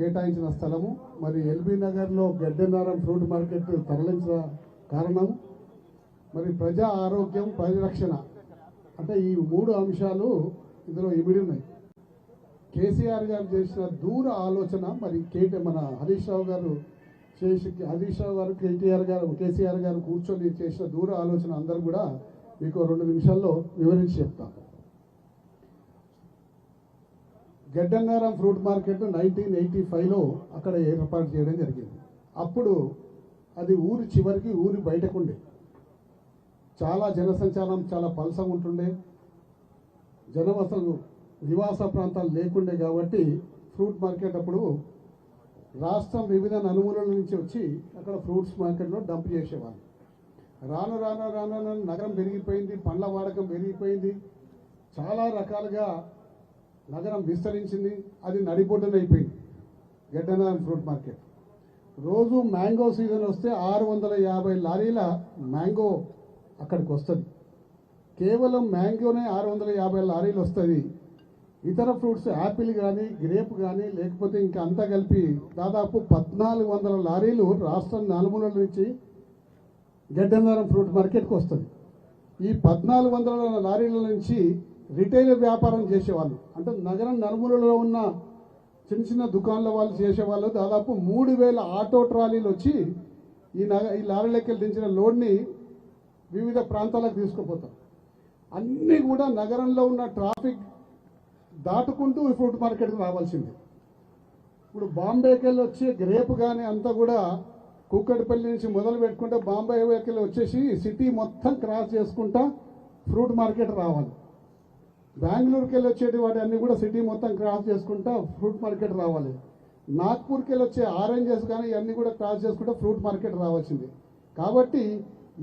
కేటాయించిన స్థలము. మరి ఎల్బీ నగర్లో గడ్డెనారం ఫ్రూట్ మార్కెట్ తరలించిన కారణం మరి ప్రజా ఆరోగ్యం పరిరక్షణ అంటే ఈ 3 అంశాలు ఇందులో ఇమిడి ఉన్నాయి. కేసీఆర్ గారు చేసిన దూర ఆలోచన మరి మన హరీష్ రావు గారు కేసీఆర్ గారు కూర్చొని చేసిన దూర ఆలోచన అందరూ కూడా మీకు 2 నిమిషాల్లో వివరించి చెప్తాను. గడ్డన్నారం ఫ్రూట్ మార్కెట్ 1985లో అక్కడ ఏర్పాటు చేయడం జరిగింది. అప్పుడు అది ఊరి చివరికి ఊరి బయటకుండే, చాలా జనసంచారం చాలా పలసంగా ఉంటుండే, జనం అసలు నివాస ప్రాంతాలు లేకుండే. కాబట్టి ఫ్రూట్ మార్కెట్ అప్పుడు రాష్ట్రం వివిధ నలుమూలల నుంచి వచ్చి అక్కడ ఫ్రూట్స్ మార్కెట్లో డంప్ చేసేవాళ్ళు. రాను రాను రాను నగరం పెరిగిపోయింది, పండ్ల వాడకం పెరిగిపోయింది, చాలా రకాలుగా నగరం విస్తరించింది. అది నడిబొడ్డునైపోయింది గడ్డనారం ఫ్రూట్ మార్కెట్. రోజు మ్యాంగో సీజన్ వస్తే 650 లారీల మ్యాంగో అక్కడికి వస్తుంది. కేవలం మ్యాంగోనే 650 లారీలు వస్తుంది. ఇతర ఫ్రూట్స్ యాపిల్ కానీ గ్రేప్ కానీ లేకపోతే ఇంకా అంతా కలిపి దాదాపు 1400 లారీలు రాష్ట్రం నలుమూలల నుంచి గడ్డనారం ఫ్రూట్ మార్కెట్కి వస్తుంది. ఈ 1400 లారీల నుంచి రిటైల్ వ్యాపారం చేసేవాళ్ళు అంటే నగరం నలుమూలలో ఉన్న చిన్న చిన్న దుకాణాల వాళ్ళు చేసేవాళ్ళు. దాదాపు 3000 ఆటో ట్రాలీలు వచ్చి ఈ లారీలకి దించిన లోడ్ని వివిధ ప్రాంతాలకు తీసుకుపోతారు. అన్నీ కూడా నగరంలో ఉన్న ట్రాఫిక్ దాటుకుంటూ ఈ ఫ్రూట్ మార్కెట్కి రావాల్సింది. ఇప్పుడు బాంబేకి వెళ్ళి వచ్చి గ్రేప్ కానీ అంతా కూడా కూకట్పల్లి నుంచి మొదలు పెట్టుకుంటే బాంబేకి వెళ్ళి వచ్చేసి సిటీ మొత్తం క్రాస్ చేసుకుంటా ఫ్రూట్ మార్కెట్ రావాలి. బెంగళూరుకి వెళ్ళి వచ్చేటి వాటి అన్నీ కూడా సిటీ మొత్తం క్రాస్ చేసుకుంటా ఫ్రూట్ మార్కెట్ రావాలి. నాగ్పూర్కి వెళ్ళి వచ్చే ఆరెంజెస్ కానీ ఇవన్నీ కూడా క్రాస్ చేసుకుంటా ఫ్రూట్ మార్కెట్ రావాల్సింది. కాబట్టి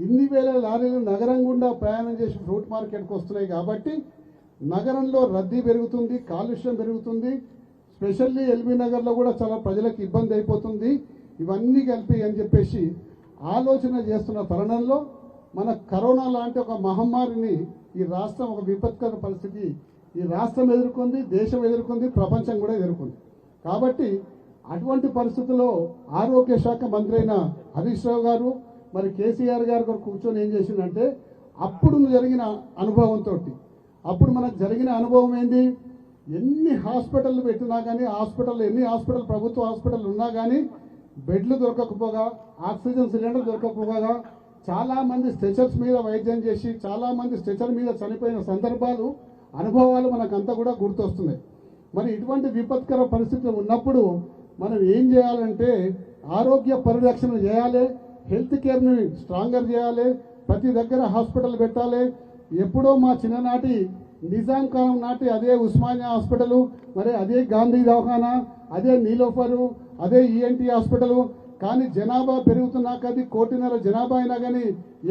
ఇన్ని వేల లారీలు నగరం గుండా ప్రయాణం చేసి ఫ్రూట్ మార్కెట్కి వస్తున్నాయి. కాబట్టి నగరంలో రద్దీ పెరుగుతుంది, కాలుష్యం పెరుగుతుంది. స్పెషల్లీ ఎల్బీ నగర్లో కూడా చాలా ప్రజలకు ఇబ్బంది అయిపోతుంది. ఇవన్నీ కలిపి అని చెప్పేసి ఆలోచన చేస్తున్న తరుణంలో మన కరోనా లాంటి ఒక మహమ్మారిని ఈ రాష్ట్రం ఒక విపత్కర పరిస్థితి ఈ రాష్ట్రం ఎదుర్కొంది, దేశం ఎదుర్కొంది, ప్రపంచం కూడా ఎదుర్కొంది. కాబట్టి అటువంటి పరిస్థితుల్లో ఆరోగ్య శాఖ మంత్రి అయిన హరీష్ రావు గారు మరి కేసీఆర్ గారు కూర్చొని ఏం చేసిందంటే అప్పుడు జరిగిన అనుభవంతో అప్పుడు మనకు జరిగిన అనుభవం ఏంది, ఎన్ని హాస్పిటల్ పెట్టినా కానీ ఎన్ని ప్రభుత్వ హాస్పిటల్ ఉన్నా కానీ బెడ్లు దొరకకపోగా, ఆక్సిజన్ సిలిండర్ దొరకకపోగా చాలామంది స్ట్రెచర్స్ మీద వైద్యం చేసి చాలామంది స్ట్రెచర్ మీద చనిపోయిన సందర్భాలు అనుభవాలు మనకంతా కూడా గుర్తొస్తున్నాయి. మరి ఇటువంటి విపత్కర పరిస్థితులు ఉన్నప్పుడు మనం ఏం చేయాలంటే ఆరోగ్య పరిరక్షణ చేయాలి, హెల్త్ కేర్ని స్ట్రాంగర్ చేయాలి, ప్రతి దగ్గర హాస్పిటల్ పెట్టాలి. ఎప్పుడో మా చిన్ననాటి నిజాం కాలం నాటి అదే ఉస్మానియా హాస్పిటల్, మరి అదే గాంధీ దవాఖానా, అదే నీలోఫరు, అదే ఈఎన్టీ హాస్పిటల్. కానీ జనాభా పెరుగుతున్నాక అది 1.5 కోటి జనాభా అయినా కానీ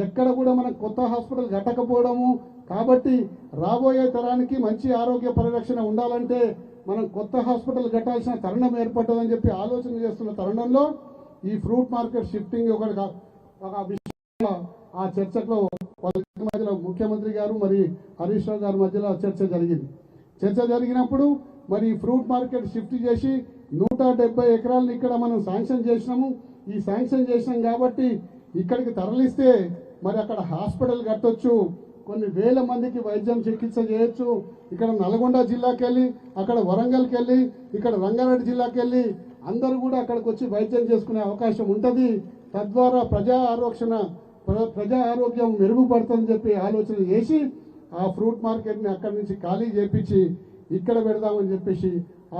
ఎక్కడ కూడా మనకు కొత్త హాస్పిటల్ కట్టకపోవడము. కాబట్టి రాబోయే తరానికి మంచి ఆరోగ్య పరిరక్షణ ఉండాలంటే మనం కొత్త హాస్పిటల్ కట్టాల్సిన తరుణం ఏర్పడుతుందని చెప్పి ఆలోచన చేస్తున్న తరుణంలో ఈ ఫ్రూట్ మార్కెట్ షిఫ్టింగ్ ఒక విషయం ఆ చర్చలో వాళ్ళ మధ్యలో ముఖ్యమంత్రి గారు మరి హరీష్ రావు గారి మధ్యలో చర్చ జరిగింది. చర్చ జరిగినప్పుడు మరి ఫ్రూట్ మార్కెట్ షిఫ్ట్ చేసి 170 ఎకరాలను ఇక్కడ మనం శాంక్షన్ చేసినాము. ఈ శాంక్షన్ చేసినాం కాబట్టి ఇక్కడికి తరలిస్తే మరి అక్కడ హాస్పిటల్ కట్టొచ్చు, కొన్ని వేల మందికి వైద్యం చికిత్స చేయొచ్చు. ఇక్కడ నల్గొండ జిల్లాకి వెళ్ళి, అక్కడ వరంగల్కి వెళ్ళి, ఇక్కడ రంగారెడ్డి జిల్లాకి వెళ్ళి అందరూ కూడా అక్కడికి వచ్చి వైద్యం చేసుకునే అవకాశం ఉంటుంది. తద్వారా ప్రజా ఆరోగ్యం మెరుగుపడుతుందని చెప్పి ఆలోచన చేసి ఆ ఫ్రూట్ మార్కెట్ని అక్కడి నుంచి ఖాళీ చేపించి ఇక్కడ పెడదామని చెప్పేసి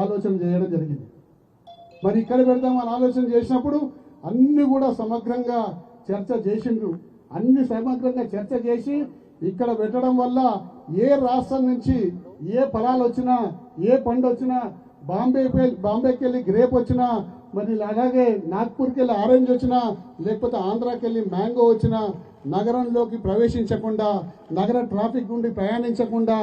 ఆలోచన చేయడం జరిగింది. మరి ఇక్కడ పెడదామని ఆలోచన చేసినప్పుడు అన్ని కూడా సమగ్రంగా చర్చ చేసిండ్రు. సమగ్రంగా చర్చ చేసి ఇక్కడ పెట్టడం వల్ల ఏ రాష్ట్రం నుంచి ఏ ఫలాలు వచ్చినా, ఏ పండు వచ్చినా, బాంబేకి వెళ్ళి గ్రేప్ వచ్చినా, మరి అలాగే నాగ్పూర్కి వెళ్ళి ఆరెంజ్ వచ్చినా, లేకపోతే ఆంధ్రాకి వెళ్ళి మ్యాంగో వచ్చినా నగరంలోకి ప్రవేశించకుండా, నగర ట్రాఫిక్ నుండి ప్రయాణించకుండా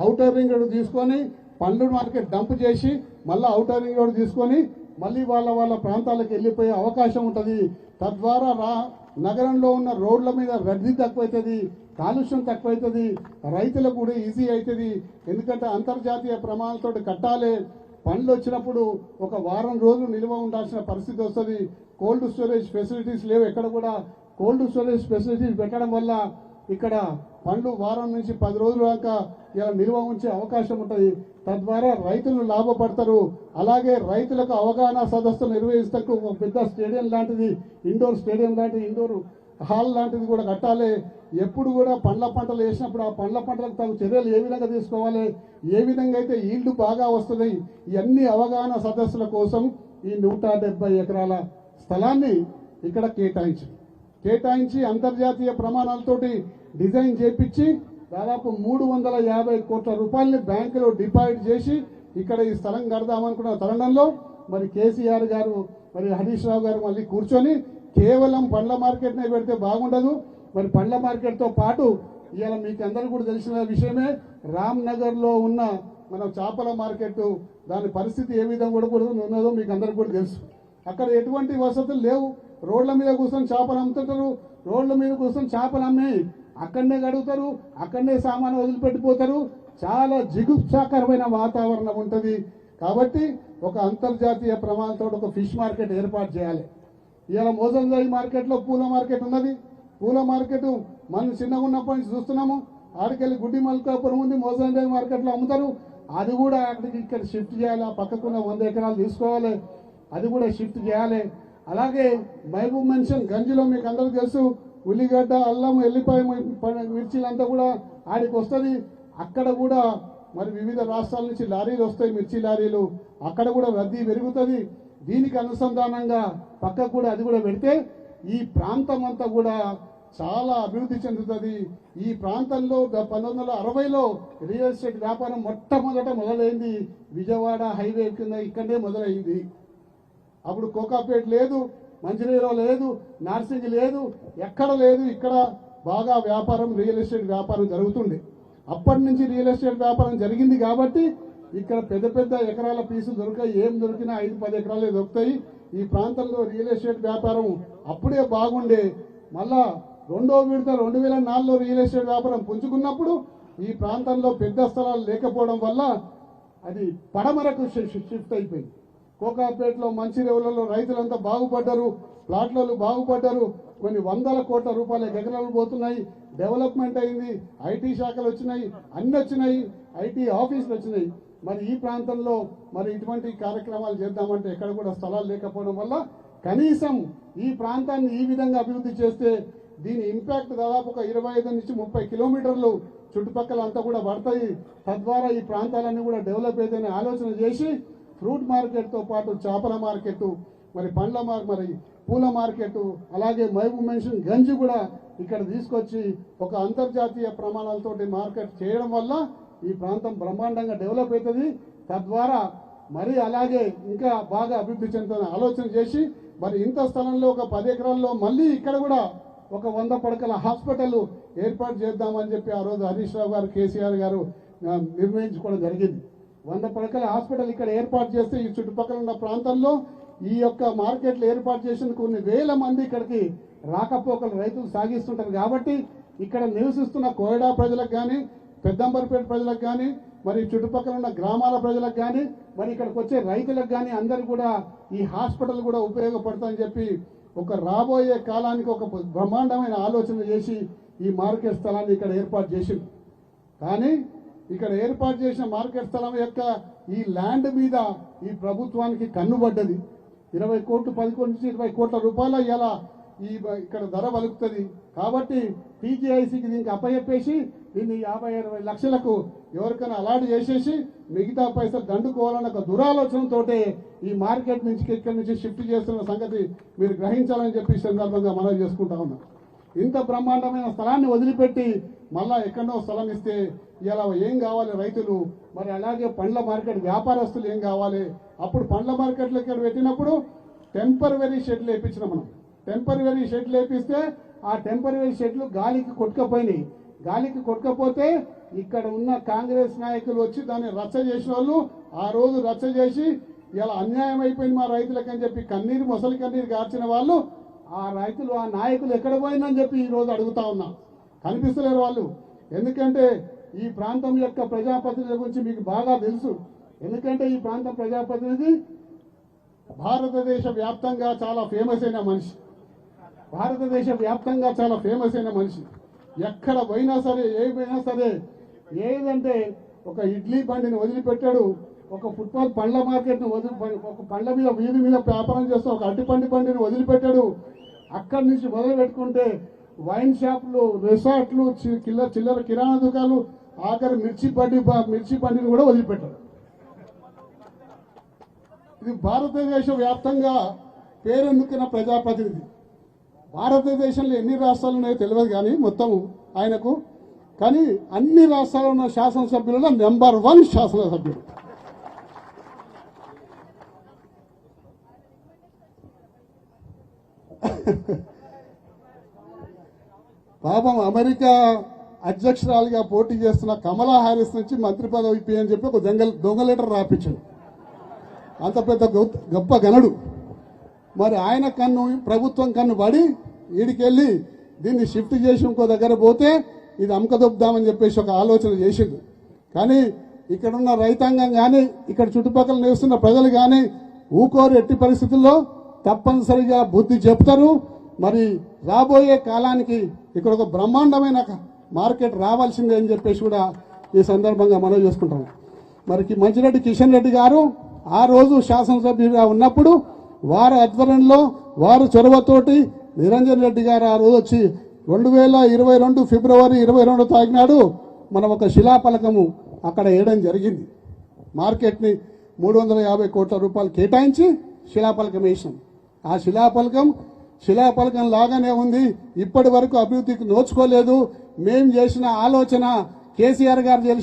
ఔటర్ రింగ్ రోడ్ తీసుకొని పండ్ల మార్కెట్ డంప్ చేసి మళ్ళీ ఔటర్ రింగ్ రోడ్ తీసుకొని మళ్ళీ వాళ్ళ ప్రాంతాలకు వెళ్ళిపోయే అవకాశం ఉంటుంది. తద్వారా నగరంలో ఉన్న రోడ్ల మీద రద్దీ తక్కువవుతుంది, కాలుష్యం తక్కువవుతుంది, రైతులకు కూడా ఈజీ అవుతుంది. ఎందుకంటే అంతర్జాతీయ ప్రమాణాలతో కట్టాలి, పండ్లు వచ్చినప్పుడు ఒక వారం రోజులు నిల్వ ఉండాల్సిన పరిస్థితి వస్తుంది. కోల్డ్ స్టోరేజ్ ఫెసిలిటీస్ లేవు, ఎక్కడ కూడా కోల్డ్ స్టోరేజ్ ఫెసిలిటీస్ పెట్టడం వల్ల ఇక్కడ పండ్లు వారం నుంచి 10 రోజుల దాకా ఇలా నిల్వ ఉంచే అవకాశం ఉంటుంది. తద్వారా రైతులు లాభపడతారు. అలాగే రైతులకు అవగాహన సదస్సులు నిర్వహిస్తూ ఒక పెద్ద స్టేడియం లాంటిది, ఇండోర్ స్టేడియం లాంటిది, ఇండోర్ హాల్ లాంటిది కూడా కట్టాలి. ఎప్పుడు కూడా పండ్ల పంటలు వేసినప్పుడు ఆ పండ్ల పంటలకు తగు చర్యలు ఏ విధంగా తీసుకోవాలి, ఏ విధంగా అయితే ఈల్డ్ బాగా వస్తుంది, ఇవన్నీ అవగాహన సదస్సుల కోసం ఈ 170 ఎకరాల స్థలాన్ని ఇక్కడ కేటాయించి అంతర్జాతీయ ప్రమాణాలతోటి డిజైన్ చేపించి దాదాపు 350 కోట్ల రూపాయలని బ్యాంకులో డిపాజిట్ చేసి ఇక్కడ ఈ స్థలం కడదామనుకున్న తరుణంలో మరి కేసీఆర్ గారు మరి హరీష్ రావు గారు మళ్ళీ కూర్చొని కేవలం పండ్ల మార్కెట్నే పెడితే బాగుండదు, మరి పండ్ల మార్కెట్తో పాటు ఇవాళ మీకు అందరికీ కూడా తెలిసిన విషయమే రామ్నగర్లో ఉన్న మన చేపల మార్కెట్, దాని పరిస్థితి ఏ విధంగా కూడా ఉన్నదో మీకు అందరికీ కూడా తెలుసు. అక్కడ ఎటువంటి వసతులు లేవు. రోడ్ల మీద కూర్చొని చేపలు అమ్ముతుంటారు, రోడ్ల మీద కూర్చొని చేపలు అమ్మి అక్కడనే గడుగుతారు, అక్కడనే సామాను వదిలిపెట్టిపోతారు. చాలా జిగుప్సాకరమైన వాతావరణం ఉంటుంది. కాబట్టి ఒక అంతర్జాతీయ ప్రమాణంతో ఒక ఫిష్ మార్కెట్ ఏర్పాటు చేయాలి. ఇవాళ మోజంజాయి మార్కెట్లో పూల మార్కెట్ ఉన్నది. పూల మార్కెట్ మనం చిన్నగా ఉన్నప్పటి నుంచి చూస్తున్నాము. ఆడికెళ్ళి గుడ్డి మల్కాపురం ఉంది, మోజంజాయి మార్కెట్లో అమ్ముతారు. అది కూడా అక్కడికి ఇక్కడ షిఫ్ట్ చేయాలి. ఆ పక్కకున్న 100 ఎకరాలు తీసుకోవాలి, అది కూడా షిఫ్ట్ చేయాలి. అలాగే మహబూబ్ మెన్షన్ గంజిలో మీకు అందరికీ తెలుసు, ఉల్లిగడ్డ, అల్లం, ఎల్లిపాయ, మిర్చీలంతా కూడా ఆడికి వస్తుంది. అక్కడ కూడా మరి వివిధ రాష్ట్రాల నుంచి లారీలు వస్తాయి, మిర్చి లారీలు, అక్కడ కూడా రద్దీ పెరుగుతుంది. దీనికి అనుసంధానంగా పక్కకు కూడా అది కూడా పెడితే ఈ ప్రాంతం అంతా కూడా చాలా అభివృద్ధి చెందుతుంది. ఈ ప్రాంతంలో 1960లో రియల్ ఎస్టేట్ వ్యాపారం మొదలైంది విజయవాడ హైవే కింద, ఇక్కడే మొదలైంది. అప్పుడు కోకాపేట లేదు, మంచినీరు లేదు, నార్సింగ్ లేదు, ఎక్కడ లేదు. ఇక్కడ బాగా వ్యాపారం, రియల్ ఎస్టేట్ వ్యాపారం జరుగుతుంది. అప్పటి నుంచి రియల్ ఎస్టేట్ వ్యాపారం జరిగింది కాబట్టి ఇక్కడ పెద్ద పెద్ద ఎకరాల పీసులు దొరికాయి. ఏం దొరికినా 5-10 ఎకరాలే దొరుకుతాయి. ఈ ప్రాంతంలో రియల్ ఎస్టేట్ వ్యాపారం అప్పుడే బాగుండే. మళ్ళా రెండో విడత 2004లో రియల్ ఎస్టేట్ వ్యాపారం పుంజుకున్నప్పుడు ఈ ప్రాంతంలో పెద్ద స్థలాలు లేకపోవడం వల్ల అది పడమరకు షిఫ్ట్ అయిపోయింది. కోకాపేటలో, మంచిరేవులలో రైతులంతా బాగుపడ్డారు, ప్లాట్లలో బాగుపడ్డారు. కొన్ని 100 కోట్ల రూపాయల ఎకరాలు పోతున్నాయి. డెవలప్మెంట్ అయింది, ఐటీ శాఖలు వచ్చినాయి, అన్ని వచ్చినాయి, ఐటీ ఆఫీసులు వచ్చినాయి. మరి ఈ ప్రాంతంలో మరి ఇటువంటి కార్యక్రమాలు చేద్దామంటే ఎక్కడ కూడా స్థలాలు లేకపోవడం వల్ల కనీసం ఈ ప్రాంతాన్ని ఈ విధంగా అభివృద్ధి చేస్తే దీని ఇంపాక్ట్ దాదాపు ఒక 25 నుంచి 30 కిలోమీటర్లు చుట్టుపక్కల అంతా కూడా పడతాయి. తద్వారా ఈ ప్రాంతాలన్నీ కూడా డెవలప్ అవుతాయని ఆలోచన చేసి ఫ్రూట్ మార్కెట్తో పాటు చేపల మార్కెట్, మరి పండ్ల మరి పూల మార్కెట్, అలాగే మహబూబ్ మెన్షన్ గంజి కూడా ఇక్కడ తీసుకొచ్చి ఒక అంతర్జాతీయ ప్రమాణాలతోటి మార్కెట్ చేయడం వల్ల ఈ ప్రాంతం బ్రహ్మాండంగా డెవలప్ అవుతుంది. తద్వారా మరి అలాగే ఇంకా బాగా అభివృద్ధి చెందుతుందని ఆలోచన చేసి మరి ఇంత స్థలంలో ఒక 10 ఎకరాల్లో మళ్ళీ ఇక్కడ కూడా ఒక 100 పడకల హాస్పిటల్ ఏర్పాటు చేద్దామని చెప్పి ఆ రోజు హరీష్ రావు గారు, కేసీఆర్ గారు నిర్ణయించుకోవడం జరిగింది. 100 పడకల హాస్పిటల్ ఇక్కడ ఏర్పాటు చేస్తే ఈ చుట్టుపక్కల ఉన్న ప్రాంతాల్లో ఈ యొక్క మార్కెట్లు ఏర్పాటు చేసిన కొన్ని వేల మంది ఇక్కడికి రాకపోకలు రైతులు సాగిస్తుంటారు. కాబట్టి ఇక్కడ నివసిస్తున్న కోయడా ప్రజలకు కానీ, పెద్దంబర్పేట ప్రజలకు కానీ, మరి చుట్టుపక్కల ఉన్న గ్రామాల ప్రజలకు కానీ, మరి ఇక్కడికి వచ్చే రైతులకు కానీ అందరు కూడా ఈ హాస్పిటల్ కూడా ఉపయోగపడుతుందని చెప్పి ఒక రాబోయే కాలానికి ఒక బ్రహ్మాండమైన ఆలోచన చేసి ఈ మార్కెట్ స్థలాన్ని ఇక్కడ ఏర్పాటు చేసింది. కానీ ఇక్కడ ఏర్పాటు చేసిన మార్కెట్ స్థలం యొక్క ఈ ల్యాండ్ మీద ఈ ప్రభుత్వానికి కన్నుబడ్డది. 20 కోట్లు, 10 కోట్ల నుంచి 20 కోట్ల రూపాయల ఇలా ఈ ఇక్కడ ధర వలుకుతుంది. కాబట్టి టీజీఐసీకి దీనికి అప్పచెప్పేసి దీన్ని 50-60 లక్షలకు ఎవరికైనా అలాట్ చేసేసి మిగతా పైసలు దండుకోవాలన్న ఒక దురాలోచనతో ఈ మార్కెట్ నుంచి ఇక్కడి నుంచి షిఫ్ట్ చేస్తున్న సంగతి మీరు గ్రహించాలని చెప్పి సందర్భంగా మనవి చేసుకుంటా ఉన్నాం. ఇంత బ్రహ్మాండమైన స్థలాన్ని వదిలిపెట్టి మళ్ళా ఎక్కడో స్థలం ఇస్తే ఇలా ఏం కావాలి రైతులు, మరి అలాగే పండ్ల మార్కెట్ వ్యాపారస్తులు ఏం కావాలి. అప్పుడు పండ్ల మార్కెట్లు ఇక్కడ పెట్టినప్పుడు టెంపరవరీ షెడ్లు వేయించినాం మనం. టెంపరవరీ షెడ్లు వేపిస్తే ఆ టెంపరవరీ షెడ్లు గాలికి కొట్టుకపోయినాయి. గాలికి కొట్టుకపోతే ఇక్కడ ఉన్న కాంగ్రెస్ నాయకులు వచ్చి దాన్ని రచ్చ చేసిన వాళ్ళు ఆ రోజు రచ్చ చేసి ఇలా అన్యాయం అయిపోయింది మా రైతులకు అని చెప్పి కన్నీరు, మొసలి కన్నీరు గార్చిన వాళ్ళు ఆ రైతులు, ఆ నాయకులు ఎక్కడ పోయిందని చెప్పి ఈ రోజు అడుగుతా ఉన్నాం. కనిపిస్తలేరు వాళ్ళు. ఎందుకంటే ఈ ప్రాంతం యొక్క ప్రజాప్రతినిధుల గురించి మీకు బాగా తెలుసు. ఎందుకంటే ఈ ప్రాంతం ప్రజాప్రతినిధి భారతదేశ వ్యాప్తంగా చాలా ఫేమస్ అయిన మనిషి. భారతదేశ వ్యాప్తంగా చాలా ఫేమస్ అయిన మనిషి. ఎక్కడ పోయినా సరే, ఏమైనా సరే, ఏదంటే ఒక ఇడ్లీ బండిని వదిలిపెట్టాడు, ఒక ఫుట్పాత్ పండ్ల మార్కెట్ని ఒక పండ్ల మీద వీధి మీద వ్యాపారం చేస్తూ ఒక అరటిపండి బండిని వదిలిపెట్టాడు. అక్కడి నుంచి మొదలు పెట్టుకుంటే వైన్ షాపులు, రిసార్ట్లు, చిల్లర కిరాణా దుకాణాలు, ఆఖరి మిర్చి బండిని కూడా వదిలిపెట్టాడు. ఇది భారతదేశ వ్యాప్తంగా పేరెందుకున్న ప్రజాప్రతినిధి. భారతదేశంలో ఎన్ని రాష్ట్రాలు ఉన్నాయో తెలియదు కానీ మొత్తం ఆయనకు, కానీ అన్ని రాష్ట్రాల్లో ఉన్న శాసనసభ్యులలో నెంబర్ 1 శాసనసభ్యుడు. పాపం అమెరికా అధ్యక్షురాలిగా పోటీ చేస్తున్న కమలా హారిస్ నుంచి మంత్రి పదవి ఇప్పి అని చెప్పి ఒక దొంగ లెటర్ రాపించాడు. అంత పెద్ద గొప్ప గనుడు. మరి ఆయన కన్ను, ప్రభుత్వం కన్ను పడి ఈడికెళ్ళి దీన్ని షిఫ్ట్ చేసి ఇంకో దగ్గర పోతే ఇది అమ్మకదొబ్బుదామని చెప్పేసి ఒక ఆలోచన చేసిండు. కానీ ఇక్కడున్న రైతాంగం కానీ, ఇక్కడ చుట్టుపక్కల నివసిస్తున్న ప్రజలు కానీ ఊకోరు. ఎట్టి పరిస్థితుల్లో తప్పనిసరిగా బుద్ధి చెప్తారు. మరి రాబోయే కాలానికి ఇక్కడ ఒక బ్రహ్మాండమైన మార్కెట్ రావాల్సిందే అని చెప్పేసి కూడా ఈ సందర్భంగా మనం చేసుకుంటాం. మరి మంచిరెడ్డి కిషన్ రెడ్డి గారు ఆ రోజు శాసనసభ్యుడిగా ఉన్నప్పుడు వారి ఆధ్వర్యంలో, వారి చొరవతోటి నిరంజన్ రెడ్డి గారు ఆ రోజు వచ్చి 2022 ఫిబ్రవరి 22 తారీఖు నాడు మనం ఒక శిలాఫలకము అక్కడ వేయడం జరిగింది. మార్కెట్ని 350 కోట్ల రూపాయలు కేటాయించి శిలాఫలకం వేసాం. ఆ శిలాఫలకం లాగానే ఉంది. ఇప్పటి వరకు అభివృద్ధికి నోచుకోలేదు. మేం చేసిన ఆలోచన, కేసీఆర్ గారు చేసిన